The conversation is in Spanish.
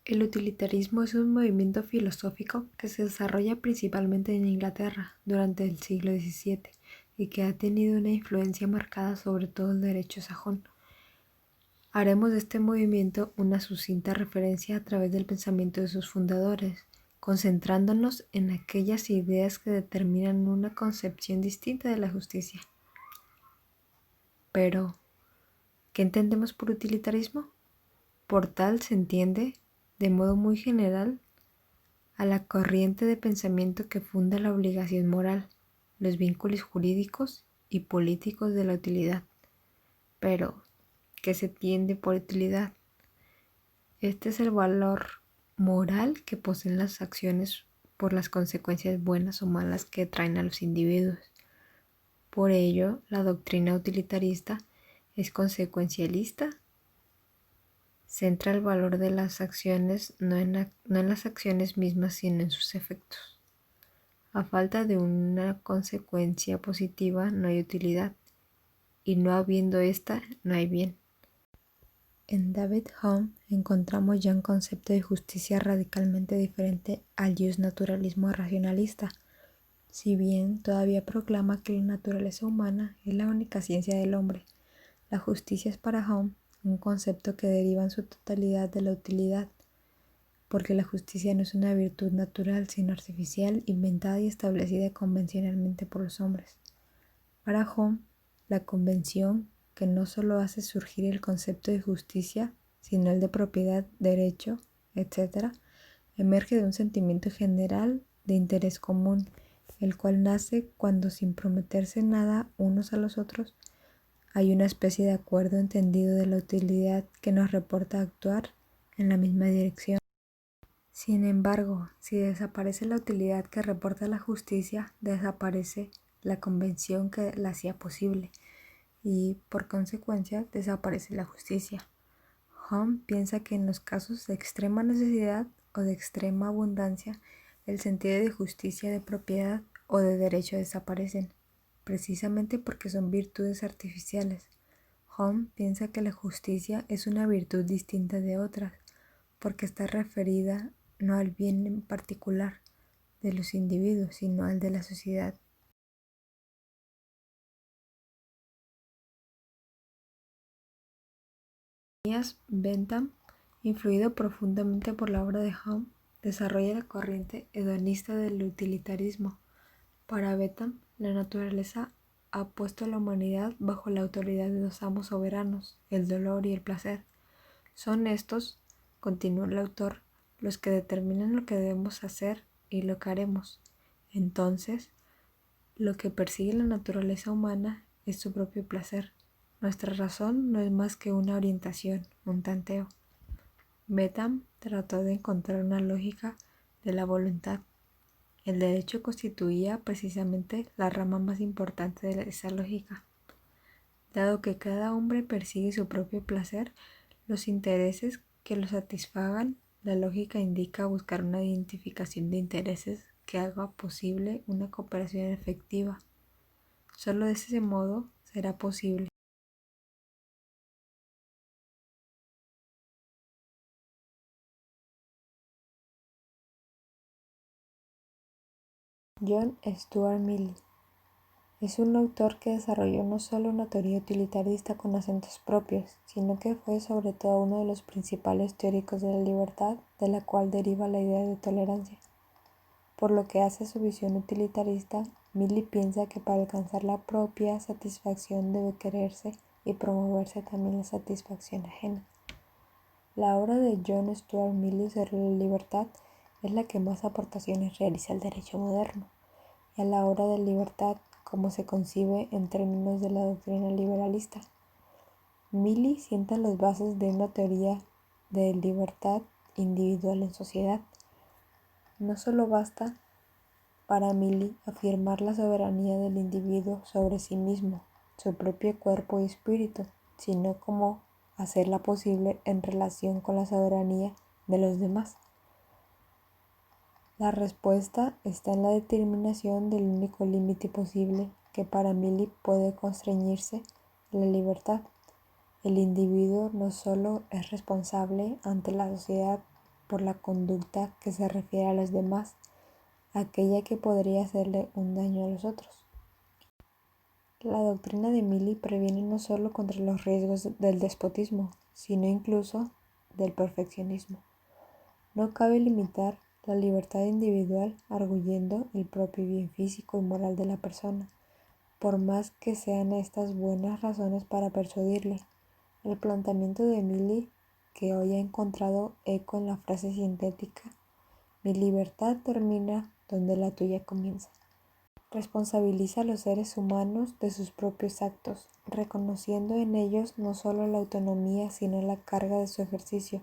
El utilitarismo es un movimiento filosófico que se desarrolla principalmente en Inglaterra durante el siglo XVII y que ha tenido una influencia marcada sobre todo el derecho sajón. Haremos de este movimiento una sucinta referencia a través del pensamiento de sus fundadores, concentrándonos en aquellas ideas que determinan una concepción distinta de la justicia. Pero, ¿qué entendemos por utilitarismo? Por tal se entiende, de modo muy general, a la corriente de pensamiento que funda la obligación moral, los vínculos jurídicos y políticos de la utilidad. Pero, ¿qué se entiende por utilidad? Este es el valor moral que poseen las acciones por las consecuencias buenas o malas que traen a los individuos. Por ello, la doctrina utilitarista es consecuencialista. Centra el valor de las acciones no en las acciones mismas, sino en sus efectos. A falta de una consecuencia positiva no hay utilidad, y no habiendo esta no hay bien. En David Hume encontramos ya un concepto de justicia radicalmente diferente al justnaturalismo racionalista. Si bien todavía proclama que la naturaleza humana es la única ciencia del hombre, la justicia es para Hume un concepto que deriva en su totalidad de la utilidad, porque la justicia no es una virtud natural, sino artificial, inventada y establecida convencionalmente por los hombres. Para Hume, la convención, que no solo hace surgir el concepto de justicia, sino el de propiedad, derecho, etc., emerge de un sentimiento general de interés común, el cual nace cuando, sin prometerse nada unos a los otros, hay una especie de acuerdo entendido de la utilidad que nos reporta actuar en la misma dirección. Sin embargo, si desaparece la utilidad que reporta la justicia, desaparece la convención que la hacía posible y, por consecuencia, desaparece la justicia. Hume piensa que en los casos de extrema necesidad o de extrema abundancia, el sentido de justicia, de propiedad o de derecho desaparecen, precisamente porque son virtudes artificiales. Hume piensa que la justicia es una virtud distinta de otras, porque está referida no al bien en particular de los individuos, sino al de la sociedad. Bentham, influido profundamente por la obra de Hume, desarrolla la corriente hedonista del utilitarismo. Para Bentham, la naturaleza ha puesto a la humanidad bajo la autoridad de dos amos soberanos, el dolor y el placer. Son estos, continúa el autor, los que determinan lo que debemos hacer y lo que haremos. Entonces, lo que persigue la naturaleza humana es su propio placer. Nuestra razón no es más que una orientación, un tanteo. Bentham trató de encontrar una lógica de la voluntad. El derecho constituía precisamente la rama más importante de esa lógica. Dado que cada hombre persigue su propio placer, los intereses que lo satisfagan, la lógica indica buscar una identificación de intereses que haga posible una cooperación efectiva. Solo de ese modo será posible. John Stuart Mill es un autor que desarrolló no solo una teoría utilitarista con acentos propios, sino que fue sobre todo uno de los principales teóricos de la libertad, de la cual deriva la idea de tolerancia. Por lo que hace a su visión utilitarista, Mill piensa que para alcanzar la propia satisfacción debe quererse y promoverse también la satisfacción ajena. La obra de John Stuart Mill sobre la libertad es la que más aportaciones realiza al derecho moderno y a la obra de libertad como se concibe en términos de la doctrina liberalista. Mill sienta las bases de una teoría de libertad individual en sociedad. No solo basta para Mill afirmar la soberanía del individuo sobre sí mismo, su propio cuerpo y espíritu, sino como hacerla posible en relación con la soberanía de los demás. La respuesta está en la determinación del único límite posible que para Mill puede constreñirse la libertad. El individuo no solo es responsable ante la sociedad, por la conducta que se refiere a los demás, aquella que podría hacerle un daño a los otros. La doctrina de Milley previene no solo contra los riesgos del despotismo, sino incluso del perfeccionismo. No cabe limitar la libertad individual arguyendo el propio bien físico y moral de la persona, por más que sean estas buenas razones para persuadirle. El planteamiento de Milley, que hoy ha encontrado eco en la frase sintética, mi libertad termina donde la tuya comienza, responsabiliza a los seres humanos de sus propios actos, reconociendo en ellos no solo la autonomía sino la carga de su ejercicio,